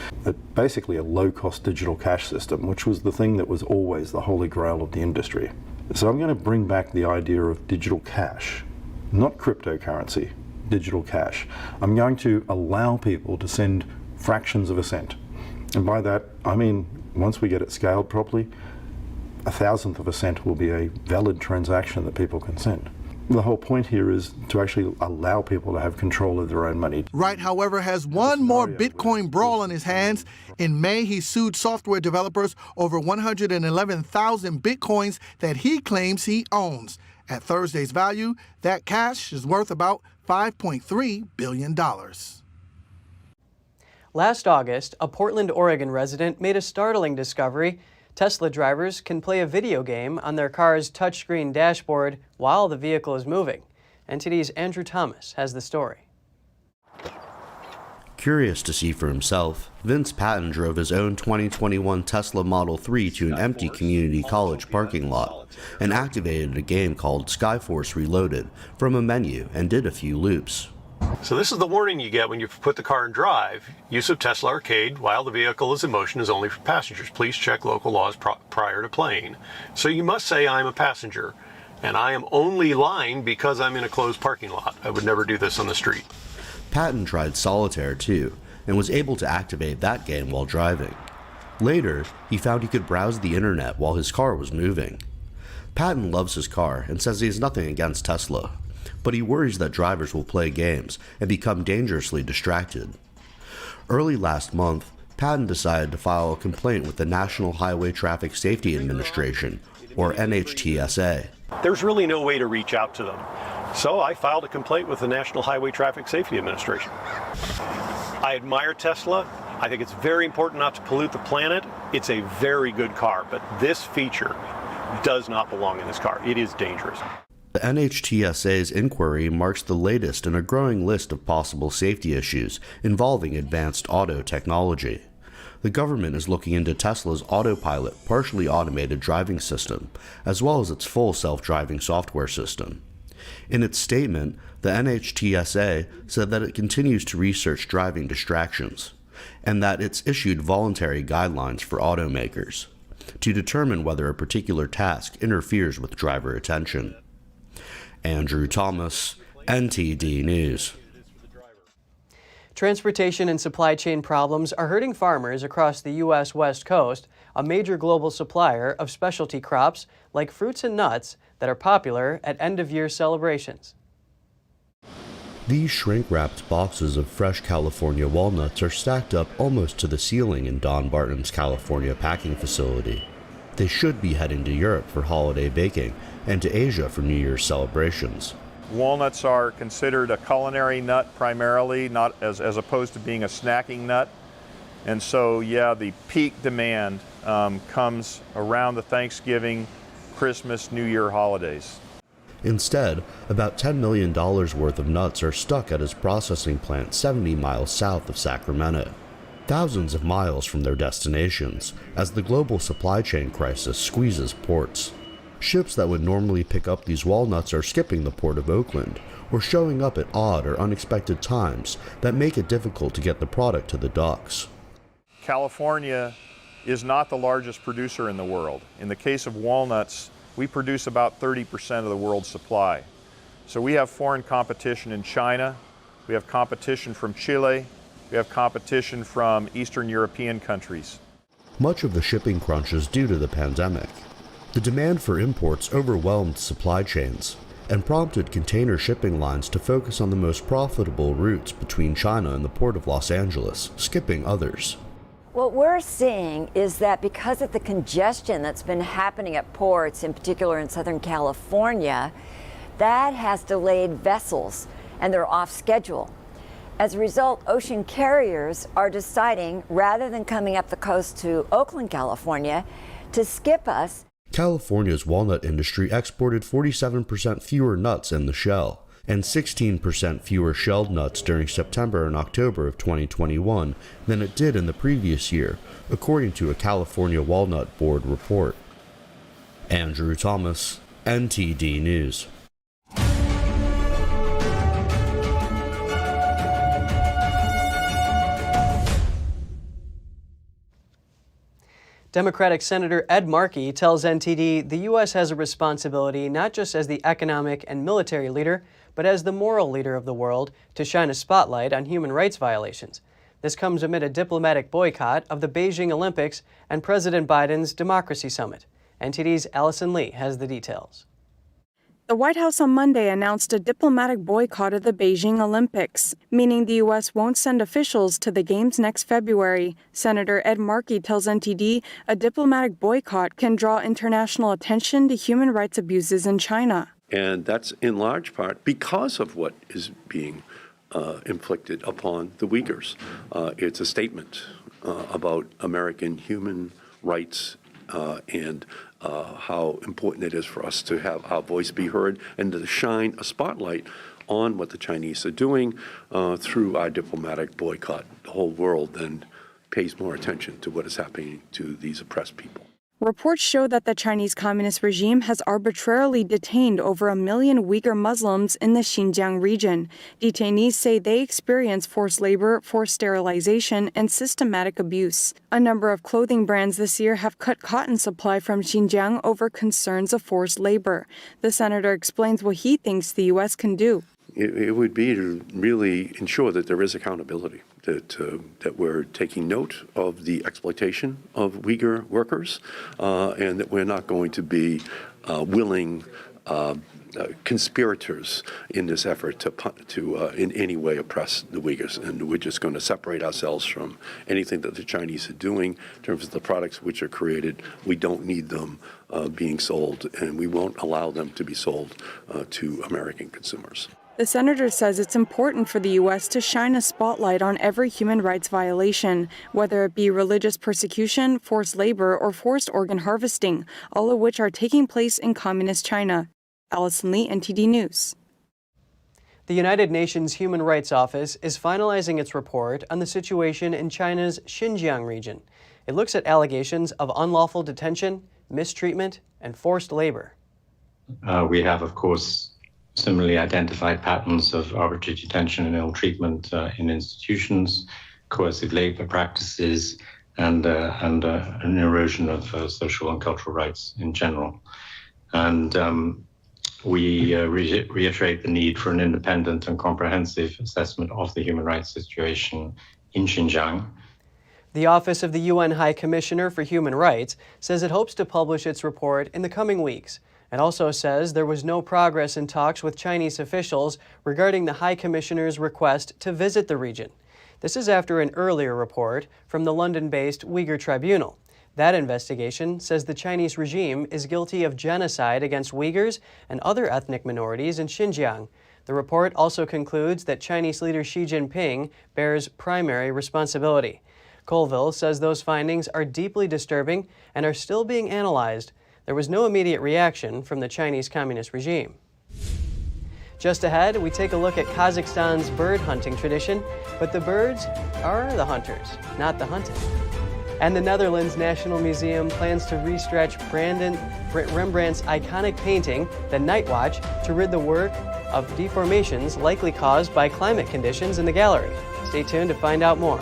basically a low-cost digital cash system, which was the thing that was always the holy grail of the industry. So I'm going to bring back the idea of digital cash, not cryptocurrency, digital cash. I'm going to allow people to send fractions of a cent. And by that, I mean, once we get it scaled properly, 1,000th of a cent will be a valid transaction that people can send. The whole point here is to actually allow people to have control of their own money. Wright, however, has one more Bitcoin brawl on his hands. In May, he sued software developers over 111,000 Bitcoins that he claims he owns. At Thursday's value, that cash is worth about $5.3 billion. Last August, a Portland, Oregon resident made a startling discovery. Tesla drivers can play a video game on their car's touchscreen dashboard while the vehicle is moving. NTD's Andrew Thomas has the story. Curious to see for himself, Vince Patton drove his own 2021 Tesla Model 3 to an empty community college parking lot and activated a game called Skyforce Reloaded from a menu and did a few loops. So this is the warning you get when you put the car in drive. Use of Tesla Arcade while the vehicle is in motion is only for passengers. Please check local laws prior to playing. So you must say I'm a passenger, and I am only lying because I'm in a closed parking lot. I would never do this on the street. Patton tried Solitaire too, and was able to activate that game while driving. Later, he found he could browse the internet while his car was moving. Patton loves his car and says he has nothing against Tesla, but he worries that drivers will play games and become dangerously distracted. Early last month, Patton decided to file a complaint with the National Highway Traffic Safety Administration, or NHTSA. There's really no way to reach out to them. So I filed a complaint with the National Highway Traffic Safety Administration. I admire Tesla. I think it's very important not to pollute the planet. It's a very good car, but this feature does not belong in this car. It is dangerous. The NHTSA's inquiry marks the latest in a growing list of possible safety issues involving advanced auto technology. The government is looking into Tesla's autopilot, partially automated driving system, as well as its full self-driving software system. In its statement, the NHTSA said that it continues to research driving distractions, and that it's issued voluntary guidelines for automakers to determine whether a particular task interferes with driver attention. Andrew Thomas, NTD News. Transportation and supply chain problems are hurting farmers across the U.S. West Coast, a major global supplier of specialty crops like fruits and nuts that are popular at end-of-year celebrations. These shrink-wrapped boxes of fresh California walnuts are stacked up almost to the ceiling in Don Barton's California packing facility. They should be heading to Europe for holiday baking and to Asia for New Year's celebrations. Walnuts are considered a culinary nut primarily, not as opposed to being a snacking nut. And so, yeah, the peak demand comes around the Thanksgiving, Christmas, New Year holidays. Instead, about $10 million worth of nuts are stuck at his processing plant 70 miles south of Sacramento, thousands of miles from their destinations, as the global supply chain crisis squeezes ports. Ships that would normally pick up these walnuts are skipping the port of Oakland, or showing up at odd or unexpected times that make it difficult to get the product to the docks. California is not the largest producer in the world. In the case of walnuts, we produce about 30% of the world's supply. So we have foreign competition in China, we have competition from Chile, we have competition from Eastern European countries. Much of the shipping crunch is due to the pandemic. The demand for imports overwhelmed supply chains and prompted container shipping lines to focus on the most profitable routes between China and the port of Los Angeles, skipping others. What we're seeing is that because of the congestion that's been happening at ports, in particular in Southern California, that has delayed vessels and they're off schedule. As a result, ocean carriers are deciding, rather than coming up the coast to Oakland, California, to skip us. California's walnut industry exported 47% fewer nuts in the shell and 16% fewer shelled nuts during September and October of 2021 than it did in the previous year, according to a California Walnut Board report. Andrew Thomas, NTD News. Democratic Senator Ed Markey tells NTD the U.S. has a responsibility not just as the economic and military leader, but as the moral leader of the world to shine a spotlight on human rights violations. This comes amid a diplomatic boycott of the Beijing Olympics and President Biden's Democracy Summit. NTD's Allison Lee has the details. The White House on Monday announced a diplomatic boycott of the Beijing Olympics, meaning the U.S. won't send officials to the Games next February. Senator Ed Markey tells NTD a diplomatic boycott can draw international attention to human rights abuses in China. And that's in large part because of what is being inflicted upon the Uyghurs. It's a statement about American human rights and how important it is for us to have our voice be heard and to shine a spotlight on what the Chinese are doing through our diplomatic boycott. The whole world then pays more attention to what is happening to these oppressed people. Reports show that the Chinese Communist regime has arbitrarily detained over 1 million Uyghur Muslims in the Xinjiang region. Detainees say they experience forced labor, forced sterilization, and systematic abuse. A number of clothing brands this year have cut cotton supply from Xinjiang over concerns of forced labor. The senator explains what he thinks the U.S. can do. It would be to really ensure that there is accountability, that we're taking note of the exploitation of Uyghur workers, and that we're not going to be willing conspirators in this effort to in any way oppress the Uyghurs. And we're just going to separate ourselves from anything that the Chinese are doing in terms of the products which are created. We don't need them being sold, and we won't allow them to be sold to American consumers. The senator says it's important for the U.S. to shine a spotlight on every human rights violation, whether it be religious persecution, forced labor, or forced organ harvesting, all of which are taking place in communist China. Allison Lee, NTD News. The United Nations Human Rights Office is finalizing its report on the situation in China's Xinjiang region. It looks at allegations of unlawful detention, mistreatment, and forced labor. We have, of course, similarly identified patterns of arbitrary detention and ill treatment in institutions, coercive labor practices, and an erosion of social and cultural rights in general. And we reiterate the need for an independent and comprehensive assessment of the human rights situation in Xinjiang. The Office of the UN High Commissioner for Human Rights says it hopes to publish its report in the coming weeks. It also says there was no progress in talks with Chinese officials regarding the High Commissioner's request to visit the region. This is after an earlier report from the London-based Uyghur Tribunal. That investigation says the Chinese regime is guilty of genocide against Uyghurs and other ethnic minorities in Xinjiang. The report also concludes that Chinese leader Xi Jinping bears primary responsibility. Colville says those findings are deeply disturbing and are still being analyzed. There was no immediate reaction from the Chinese Communist regime. Just ahead, we take a look at Kazakhstan's bird hunting tradition, but the birds are the hunters, not the hunted. And the Netherlands National Museum plans to restretch Rembrandt's iconic painting, The Night Watch, to rid the work of deformations likely caused by climate conditions in the gallery. Stay tuned to find out more.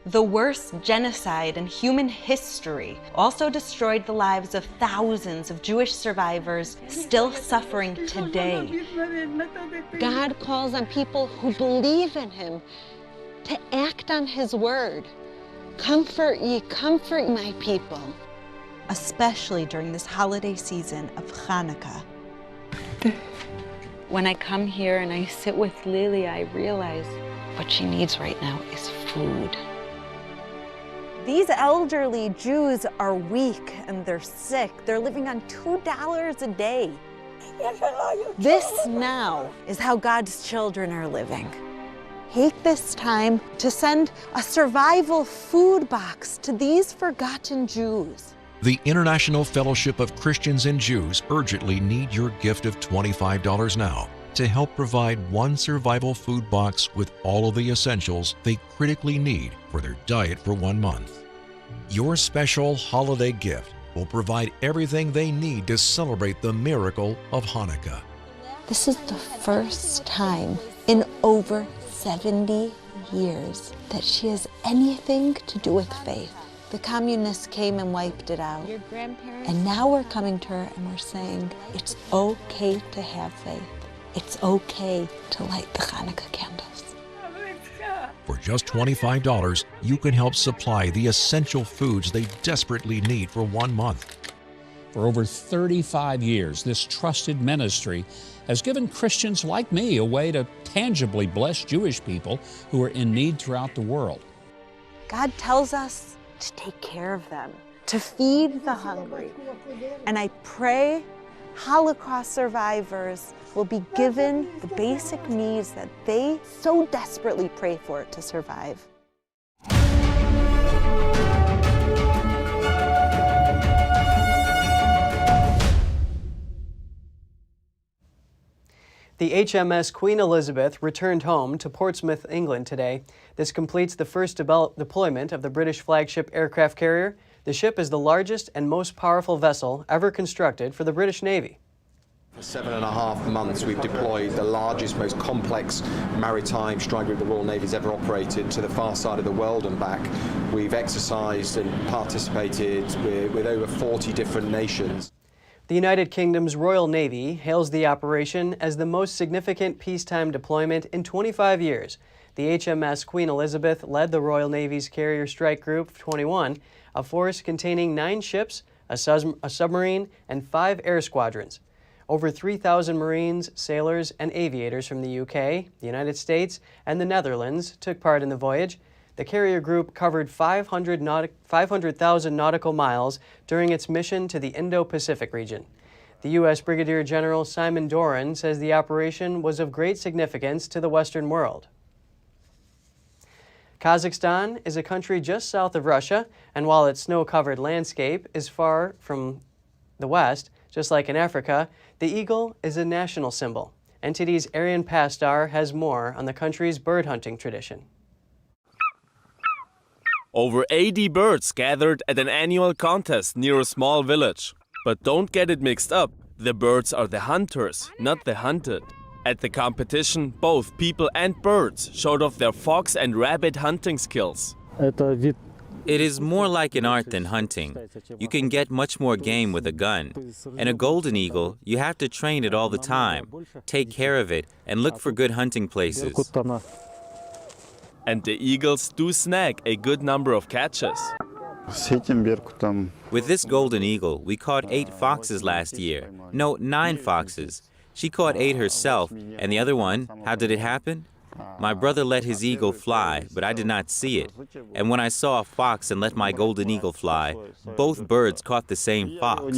The worst genocide in human history also destroyed the lives of thousands of Jewish survivors still suffering today. God calls on people who believe in him to act on his word. Comfort my people. Especially during this holiday season of Hanukkah. When I come here and I sit with Lily, I realize what she needs right now is food. These elderly Jews are weak and they're sick. They're living on $2 a day. This now is how God's children are living. Take this time to send a survival food box to these forgotten Jews. The International Fellowship of Christians and Jews urgently need your gift of $25 now to help provide one survival food box with all of the essentials they critically need for their diet for 1 month. Your special holiday gift will provide everything they need to celebrate the miracle of Hanukkah. This is the first time in over 70 years that she has anything to do with faith. The communists came and wiped it out. Your grandparents? And now we're coming to her and we're saying, it's okay to have faith. It's okay to light the Hanukkah candles. For just $25, you can help supply the essential foods they desperately need for 1 month. For over 35 years, this trusted ministry has given Christians like me a way to tangibly bless Jewish people who are in need throughout the world. God tells us to take care of them, to feed the hungry. And I pray Holocaust survivors will be given the basic needs that they so desperately pray for to survive. The HMS Queen Elizabeth returned home to Portsmouth, England today. This completes the first deployment of the British flagship aircraft carrier. The ship is the largest and most powerful vessel ever constructed for the British Navy. For 7.5 months, we've deployed the largest, most complex maritime strike group the Royal Navy's ever operated to the far side of the world and back. We've exercised and participated with over 40 different nations. The United Kingdom's Royal Navy hails the operation as the most significant peacetime deployment in 25 years. The HMS Queen Elizabeth led the Royal Navy's Carrier Strike Group 21, a force containing 9 ships, a submarine, and 5 air squadrons. Over 3,000 Marines, sailors, and aviators from the UK, the United States, and the Netherlands took part in the voyage. The carrier group covered 500,000 nautical miles during its mission to the Indo-Pacific region. The U.S. Brigadier General Simon Doran says the operation was of great significance to the Western world. Kazakhstan is a country just south of Russia, and while its snow-covered landscape is far from the West, just like in Africa, the eagle is a national symbol. NTD's Arian Pastar has more on the country's bird hunting tradition. Over 80 birds gathered at an annual contest near a small village. But don't get it mixed up. The birds are the hunters, not the hunted. At the competition, both people and birds showed off their fox and rabbit hunting skills. It is more like an art than hunting. You can get much more game with a gun. And a golden eagle, you have to train it all the time, take care of it, and look for good hunting places. And the eagles do snag a good number of catches. With this golden eagle, we caught 8 foxes last year. No, 9 foxes. She caught 8 herself, and the other one, how did it happen? My brother let his eagle fly, but I did not see it. And when I saw a fox and let my golden eagle fly, both birds caught the same fox.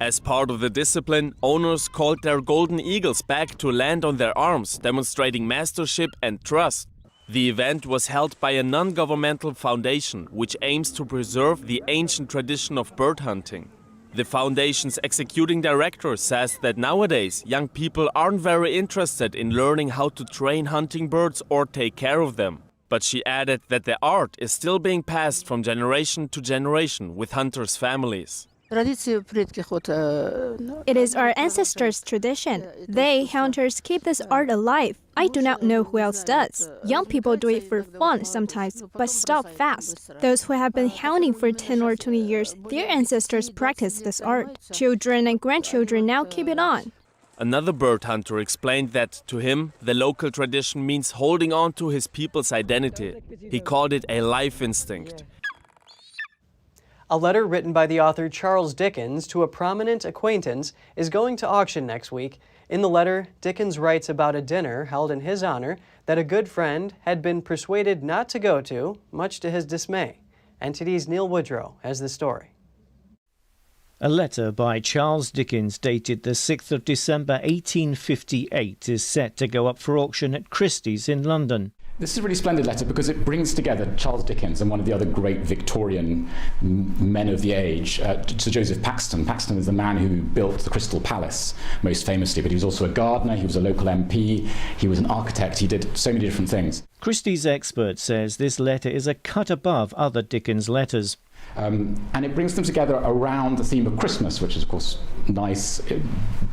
As part of the discipline, owners called their golden eagles back to land on their arms, demonstrating mastership and trust. The event was held by a non-governmental foundation which aims to preserve the ancient tradition of bird hunting. The foundation's executing director says that nowadays young people aren't very interested in learning how to train hunting birds or take care of them. But she added that the art is still being passed from generation to generation with hunters' families. It is our ancestors' tradition. They, hunters, keep this art alive. I do not know who else does. Young people do it for fun sometimes, but stop fast. Those who have been hunting for 10 or 20 years, their ancestors practice this art. Children and grandchildren now keep it on. Another bird hunter explained that, to him, the local tradition means holding on to his people's identity. He called it a life instinct. A letter written by the author Charles Dickens to a prominent acquaintance is going to auction next week. In the letter, Dickens writes about a dinner held in his honor that a good friend had been persuaded not to go to, much to his dismay. NTD's Neil Woodrow has the story. A letter by Charles Dickens dated the 6th of December 1858 is set to go up for auction at Christie's in London. This is a really splendid letter because it brings together Charles Dickens and one of the other great Victorian men of the age, Sir Joseph Paxton. Paxton is the man who built the Crystal Palace, most famously, but he was also a gardener, he was a local MP, he was an architect, he did so many different things. Christie's expert says this letter is a cut above other Dickens letters. And it brings them together around the theme of Christmas, which is, of course, nice,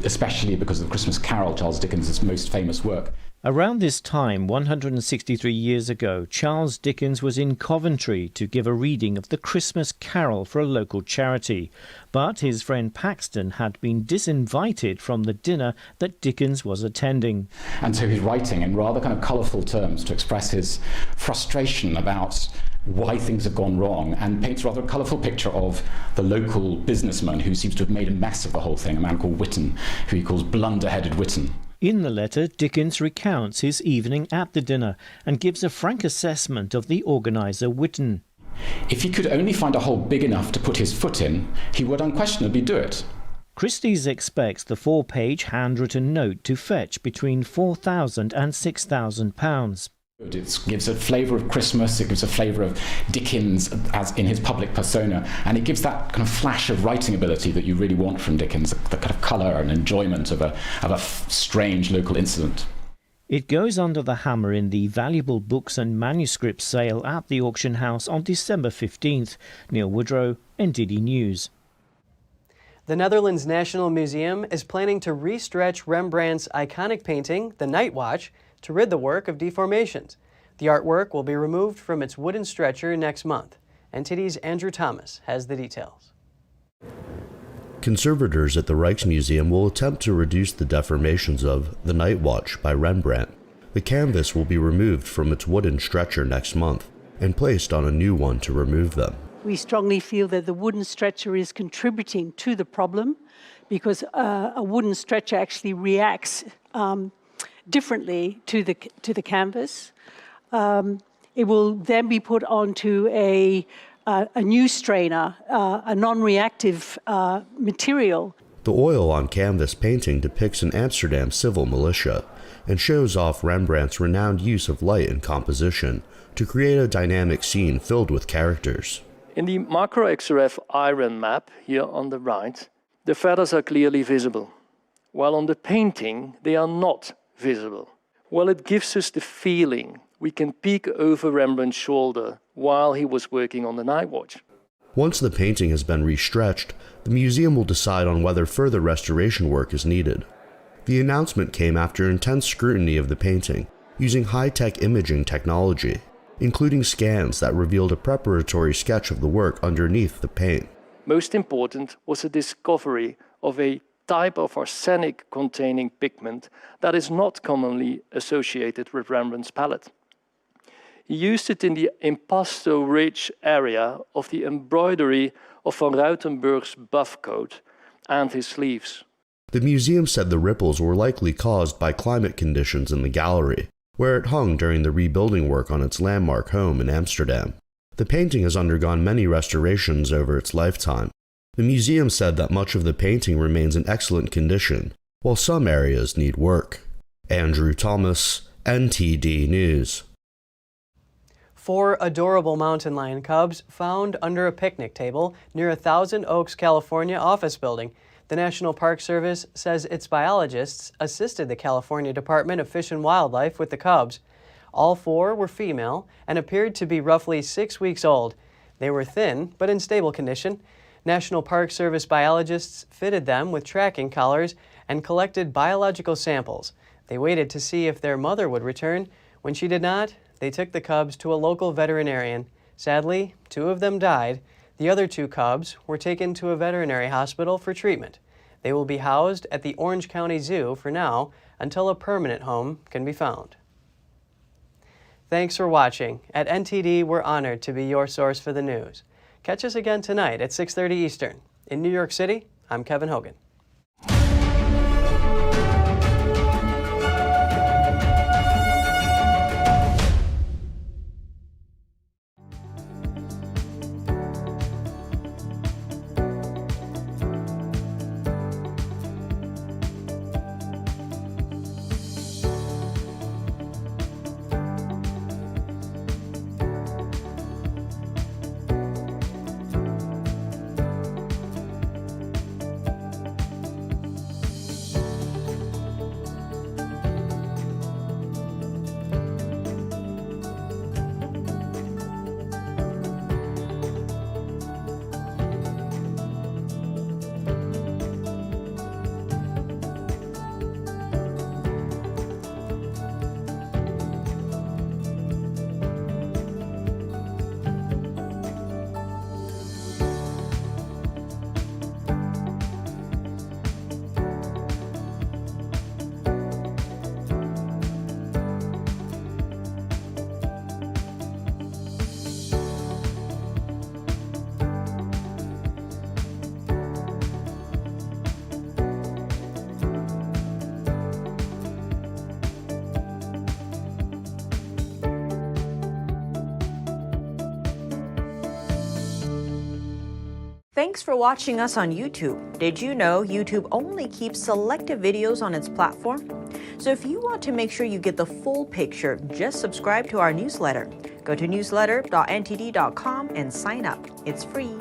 especially because of the Christmas Carol, Charles Dickens' most famous work. Around this time, 163 years ago, Charles Dickens was in Coventry to give a reading of the Christmas Carol for a local charity. But his friend Paxton had been disinvited from the dinner that Dickens was attending. And so he's writing in rather kind of colourful terms to express his frustration about why things have gone wrong, and paints a rather colourful picture of the local businessman who seems to have made a mess of the whole thing, a man called Whitton, who he calls blunder-headed Whitton. In the letter, Dickens recounts his evening at the dinner and gives a frank assessment of the organiser Whitton. If he could only find a hole big enough to put his foot in, he would unquestionably do it. Christie's expects the 4-page handwritten note to fetch between £4,000 and £6,000. It gives a flavour of Christmas, it gives a flavour of Dickens as in his public persona, and it gives that kind of flash of writing ability that you really want from Dickens, the kind of colour and enjoyment of a strange local incident. It goes under the hammer in the valuable books and manuscripts sale at the auction house on December 15th. Neil Woodrow, NTD News. The Netherlands National Museum is planning to restretch Rembrandt's iconic painting, The Night Watch, to rid the work of deformations. The artwork will be removed from its wooden stretcher next month. NTD's Andrew Thomas has the details. Conservators at the Rijksmuseum will attempt to reduce the deformations of The Night Watch by Rembrandt. The canvas will be removed from its wooden stretcher next month and placed on a new one to remove them. We strongly feel that the wooden stretcher is contributing to the problem because a wooden stretcher actually reacts differently to the canvas. It will then be put onto a new strainer, a non-reactive material. The oil on canvas painting depicts an Amsterdam civil militia and shows off Rembrandt's renowned use of light and composition to create a dynamic scene filled with characters. In the macro XRF iron map here on the right, the feathers are clearly visible, while on the painting they are not visible. Well, it gives us the feeling we can peek over Rembrandt's shoulder while he was working on the Night Watch. Once the painting has been restretched, the museum will decide on whether further restoration work is needed. The announcement came after intense scrutiny of the painting, using high-tech imaging technology, including scans that revealed a preparatory sketch of the work underneath the paint. Most important was the discovery of a type of arsenic-containing pigment that is not commonly associated with Rembrandt's palette. He used it in the impasto-rich area of the embroidery of van Ruitenburg's buff coat and his sleeves. The museum said the ripples were likely caused by climate conditions in the gallery, where it hung during the rebuilding work on its landmark home in Amsterdam. The painting has undergone many restorations over its lifetime. The museum said that much of the painting remains in excellent condition, while some areas need work. Andrew Thomas, NTD News. 4 adorable mountain lion cubs found under a picnic table near a Thousand Oaks, California office building. The National Park Service says its biologists assisted the California Department of Fish and Wildlife with the cubs. All 4 were female and appeared to be roughly 6 weeks old. They were thin, but in stable condition. National Park Service biologists fitted them with tracking collars and collected biological samples. They waited to see if their mother would return. When she did not, they took the cubs to a local veterinarian. Sadly, 2 of them died. The other 2 cubs were taken to a veterinary hospital for treatment. They will be housed at the Orange County Zoo for now until a permanent home can be found. Thanks for watching. At NTD, we're honored to be your source for the news. Catch us again tonight at 6:30 Eastern. In New York City, I'm Kevin Hogan. Thanks for watching us on YouTube. Did you know YouTube only keeps selective videos on its platform? So if you want to make sure you get the full picture, just subscribe to our newsletter. Go to newsletter.ntd.com and sign up. It's free.